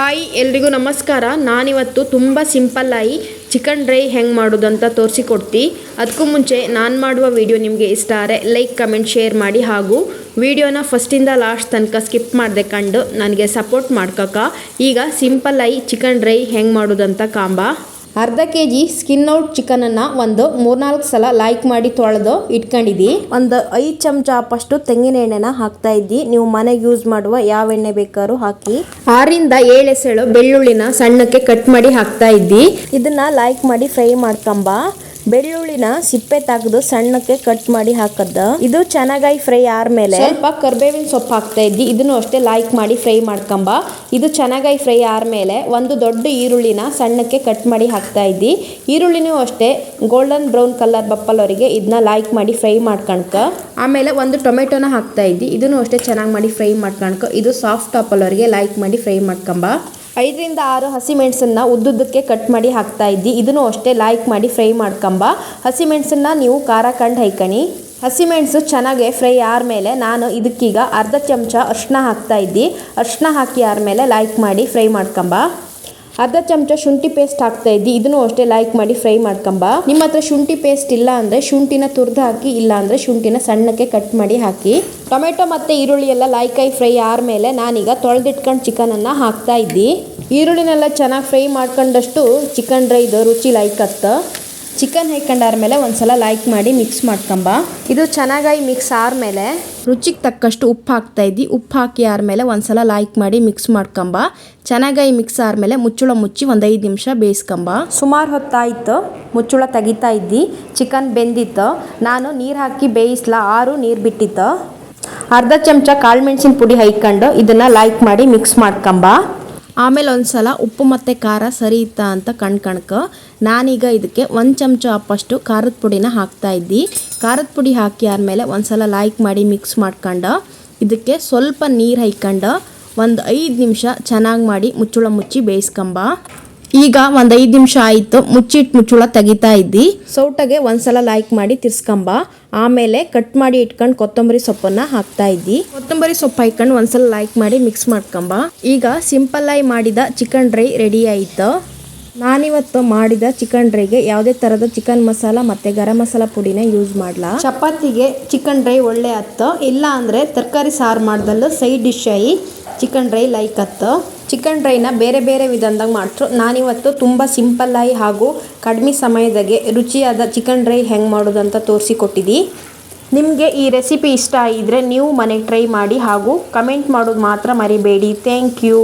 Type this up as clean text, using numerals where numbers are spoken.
Hi ಎಲ್ರಿಗೂ ನಮಸ್ಕಾರ. ನಾನಿವತ್ತು ತುಂಬ ಸಿಂಪಲ್ಲಾಗಿ ಚಿಕನ್ ಡ್ರೈ ಹೆಂಗೆ ಮಾಡೋದು ಅಂತ ತೋರಿಸಿಕೊಡ್ತಿ. ಅದಕ್ಕೂ ಮುಂಚೆ ನಾನು ಮಾಡುವ ವಿಡಿಯೋ ನಿಮಗೆ ಇಷ್ಟ ಆದರೆ ಲೈಕ್ ಕಮೆಂಟ್ ಶೇರ್ ಮಾಡಿ, ಹಾಗೂ ವಿಡಿಯೋನ ಫಸ್ಟಿಂದ ಲಾಸ್ಟ್ ತನಕ ಸ್ಕಿಪ್ ಮಾಡದೆ ಕಂಡು ನನಗೆ ಸಪೋರ್ಟ್ ಮಾಡ್ಕೊಕ. ಈಗ ಸಿಂಪಲ್ಲಾಗಿ ಚಿಕನ್ ಡ್ರೈ ಹೆಂಗೆ ಮಾಡೋದಂತ ಕಾಂಬ. ಅರ್ಧ kg ಸ್ಕಿನ್ ಔಟ್ ಚಿಕನನ್ನು ಒಂದು 3-4 ಸಲ ಲೈಕ್ ಮಾಡಿ ತೊಳೆದು ಇಟ್ಕೊಂಡಿದ್ದಿ. ಒಂದು 5 ಚಮಚ ಅಪ್ಪಷ್ಟು ತೆಂಗಿನ ಎಣ್ಣೆನ ಹಾಕ್ತಾ ಇದ್ದಿ. ನೀವು ಮನೆಗೆ ಯೂಸ್ ಮಾಡುವ ಯಾವ ಎಣ್ಣೆ ಬೇಕಾದ್ರೂ ಹಾಕಿ. 6-7 ಎಸಳು ಬೆಳ್ಳುಳ್ಳಿನ ಸಣ್ಣಕ್ಕೆ ಕಟ್ ಮಾಡಿ ಹಾಕ್ತಾ ಇದ್ದಿ. ಇದನ್ನ ಲೈಕ್ ಮಾಡಿ ಫ್ರೈ ಮಾಡ್ಕೊಂಬ. ಬೆಳ್ಳುಳ್ಳಿನ ಸಿಪ್ಪೆ ತೆಗೆದು ಸಣ್ಣಕ್ಕೆ ಕಟ್ ಮಾಡಿ ಹಾಕದ. ಇದು ಚೆನ್ನಾಗಿ ಫ್ರೈ ಆದ್ಮೇಲೆ ಸ್ವಲ್ಪ ಕರ್ಬೇವಿನ ಸೊಪ್ಪು ಹಾಕ್ತಾ ಇದ್ದಿ. ಇದನ್ನು ಅಷ್ಟೇ ಲೈಕ್ ಮಾಡಿ ಫ್ರೈ ಮಾಡ್ಕೊಂಬ. ಇದು ಚೆನ್ನಾಗಿ ಫ್ರೈ ಆದ್ಮೇಲೆ ಒಂದು ದೊಡ್ಡ ಈರುಳ್ಳಿನ ಸಣ್ಣಕ್ಕೆ ಕಟ್ ಮಾಡಿ ಹಾಕ್ತಾ ಇದ್ದಿ. ಈರುಳ್ಳಿನೂ ಅಷ್ಟೇ ಗೋಲ್ಡನ್ ಬ್ರೌನ್ ಕಲರ್ ಬಪ್ಪಲ್ವರೆಗೆ ಇದನ್ನ ಲೈಕ್ ಮಾಡಿ ಫ್ರೈ ಮಾಡ್ಕಣಕ. ಆಮೇಲೆ ಒಂದು ಟೊಮೆಟೊನ ಹಾಕ್ತಾ ಇದ್ದಿ. ಇದನ್ನು ಅಷ್ಟೇ ಚೆನ್ನಾಗಿ ಮಾಡಿ ಫ್ರೈ ಮಾಡ್ಕಣಕ. ಇದು ಸಾಫ್ಟ್ ಆಪಲ್ವರೆಗೆ ಲೈಕ್ ಮಾಡಿ ಫ್ರೈ ಮಾಡ್ಕೊಂಬ. 5-6 ಹಸಿಮೆಣಸನ್ನ ಉದ್ದುದ್ದಕ್ಕೆ ಕಟ್ ಮಾಡಿ ಹಾಕ್ತಾ ಇದ್ದಿ. ಇದನ್ನು ಅಷ್ಟೇ ಲೈಕ್ ಮಾಡಿ ಫ್ರೈ ಮಾಡ್ಕೊಂಬ. ಹಸಿಮೆಣಸನ್ನ ನೀವು ಖಾರ ಕಂಡು ಹೈಕಣಿ. ಹಸಿಮೆಣಸು ಚೆನ್ನಾಗಿ ಫ್ರೈ ಆದ್ಮೇಲೆ ನಾನು ಇದಕ್ಕೀಗ ಅರ್ಧ ಚಮಚ ಅರಿಶಿನ ಹಾಕ್ತಾ ಇದ್ದಿ. ಅರಿಶಿನ ಹಾಕಿ ಆದ್ಮೇಲೆ ಲೈಕ್ ಮಾಡಿ ಫ್ರೈ ಮಾಡ್ಕೊಂಬ. ಅರ್ಧ ಚಮಚ ಶುಂಠಿ ಪೇಸ್ಟ್ ಹಾಕ್ತಾ ಇದ್ದಿ. ಇದನ್ನು ಅಷ್ಟೇ ಲೈಕ್ ಮಾಡಿ ಫ್ರೈ ಮಾಡ್ಕೊಂಬ. ನಿಮ್ಮ ಹತ್ರ ಶುಂಠಿ ಪೇಸ್ಟ್ ಇಲ್ಲ ಅಂದರೆ ಶುಂಠಿನ ತುರ್ದು ಹಾಕಿ, ಇಲ್ಲ ಅಂದರೆ ಶುಂಠಿನ ಸಣ್ಣಕ್ಕೆ ಕಟ್ ಮಾಡಿ ಹಾಕಿ. ಟೊಮೆಟೊ ಮತ್ತು ಈರುಳ್ಳಿ ಎಲ್ಲ ಲೈಕಾಗಿ ಫ್ರೈ ಆದ್ಮೇಲೆ ನಾನೀಗ ತೊಳೆದಿಟ್ಕೊಂಡು ಚಿಕನನ್ನು ಹಾಕ್ತಾ ಇದ್ದಿ. ಈರುಳ್ಳಿನೆಲ್ಲ ಚೆನ್ನಾಗಿ ಫ್ರೈ ಮಾಡ್ಕೊಂಡಷ್ಟು ಚಿಕನ್ ಡ್ರೈದು ರುಚಿ ಲೈಕತ್ತ. ಚಿಕನ್ ಹಾಕೊಂಡಾದ್ಮೇಲೆ ಒಂದ್ಸಲ ಲೈಕ್ ಮಾಡಿ ಮಿಕ್ಸ್ ಮಾಡ್ಕೊಂಬ. ಇದು ಚೆನ್ನಾಗಿ ಮಿಕ್ಸ್ ಆದ್ಮೇಲೆ ರುಚಿಗೆ ತಕ್ಕಷ್ಟು ಉಪ್ಪು ಹಾಕ್ತಾ ಇದ್ದಿ. ಉಪ್ಪು ಹಾಕಿ ಆದ್ಮೇಲೆ ಒಂದ್ಸಲ ಲೈಕ್ ಮಾಡಿ ಮಿಕ್ಸ್ ಮಾಡ್ಕೊಂಬ. ಚೆನ್ನಾಗಿ ಮಿಕ್ಸ್ ಆದ್ಮೇಲೆ ಮುಚ್ಚಳ ಮುಚ್ಚಿ ಒಂದು 5 ನಿಮಿಷ ಬೇಯಿಸ್ಕೊಂಬ. ಸುಮಾರು ಹೊತ್ತಾಯ್ತು ಮುಚ್ಚಳ ತೆಗಿತಾ ಇದ್ದಿ. ಚಿಕನ್ ಬೆಂದಿತ್ತು. ನಾನು ನೀರು ಹಾಕಿ ಬೇಯಿಸ್ಲಾ, 6 ನೀರು ಬಿಟ್ಟಿತ್ತು. ಅರ್ಧ ಚಮಚ ಕಾಳು ಮೆಣಸಿನ ಪುಡಿ ಹಾಕೊಂಡು ಇದನ್ನು ಲೈಕ್ ಮಾಡಿ ಮಿಕ್ಸ್ ಮಾಡ್ಕೊಂಬ. ಆಮೇಲೆ ಒಂದ್ಸಲ ಉಪ್ಪು ಮತ್ತು ಖಾರ ಸರಿ ಇತ್ತಾ ಅಂತ ಕಣ್ಕಣಕ ನಾನೀಗ ಇದಕ್ಕೆ 1 ಚಮಚ ಅಪ್ಪಷ್ಟು ಖಾರದ ಪುಡಿನ ಹಾಕ್ತಾ ಇದ್ದಿ. ಖಾರದ ಪುಡಿ ಹಾಕಿ ಆದಮೇಲೆ ಒಂದ್ಸಲ ಲೈಕ್ ಮಾಡಿ ಮಿಕ್ಸ್ ಮಾಡ್ಕೊಂಡು ಇದಕ್ಕೆ ಸ್ವಲ್ಪ ನೀರು ಹಾಕ್ಕೊಂಡು ಒಂದು 5 ನಿಮಿಷ ಚೆನ್ನಾಗಿ ಮಾಡಿ ಮುಚ್ಚಳ ಮುಚ್ಚಿ ಬೇಯಿಸ್ಕೊಂಬ. ಈಗ ಒಂದು 5 ನಿಮಿಷ ಆಯಿತು. ಮುಚ್ಚಿಟ್ಟು ಮುಚ್ಚಳ ತೆಗಿತಾ ಇದ್ದಿ. ಸೌಟಗೆ ಒಂದ್ಸಲ ಲೈಕ್ ಮಾಡಿ ತಿರ್ಸ್ಕೊಂಬ. ಆಮೇಲೆ ಕಟ್ ಮಾಡಿ ಇಟ್ಕೊಂಡು ಕೊತ್ತಂಬರಿ ಸೊಪ್ಪನ್ನು ಹಾಕ್ತಾ ಇದ್ದಿ. ಕೊತ್ತಂಬರಿ ಸೊಪ್ಪು ಹಾಕ್ಕೊಂಡು ಒಂದ್ಸಲ ಲೈಕ್ ಮಾಡಿ ಮಿಕ್ಸ್ ಮಾಡ್ಕೊಂಬ. ಈಗ ಸಿಂಪಲ್ಲಾಗಿ ಮಾಡಿದ ಚಿಕನ್ ಡ್ರೈ ರೆಡಿ ಆಯಿತು. ನಾನಿವತ್ತು ಮಾಡಿದ ಚಿಕನ್ ಡ್ರೈಗೆ ಯಾವುದೇ ಥರದ ಚಿಕನ್ ಮಸಾಲ ಮತ್ತು ಗರಂ ಮಸಾಲ ಪುಡಿನ ಯೂಸ್ ಮಾಡಲ. ಚಪಾತಿಗೆ ಚಿಕನ್ ಡ್ರೈ ಒಳ್ಳೆ ಹತ್ತು, ಇಲ್ಲ ಅಂದರೆ ತರಕಾರಿ ಸಾರು ಮಾಡ್ದಲ್ಲೂ ಸೈಡ್ ಡಿಶ್ ಆಗಿ ಚಿಕನ್ ಡ್ರೈ ಲೈಕ್ ಹತ್ತು. ಚಿಕನ್ ಡ್ರೈನ ಬೇರೆ ಬೇರೆ ವಿಧಾನದಾಗ ಮಾಡ್ರು. ನಾನಿವತ್ತು ತುಂಬ ಸಿಂಪಲ್ಲಾಗಿ ಹಾಗೂ ಕಡಿಮೆ ಸಮಯದಾಗೆ ರುಚಿಯಾದ ಚಿಕನ್ ಡ್ರೈ ಹೆಂಗೆ ಮಾಡೋದಂತ ತೋರಿಸಿಕೊಟ್ಟಿದ್ದಿ. ನಿಮಗೆ ಈ ರೆಸಿಪಿ ಇಷ್ಟ ಆಗಿದ್ರೆ ನೀವು ಮನೆಗೆ ಟ್ರೈ ಮಾಡಿ ಹಾಗೂ ಕಮೆಂಟ್ ಮಾಡೋದು ಮಾತ್ರ ಮರಿಬೇಡಿ. Thank you.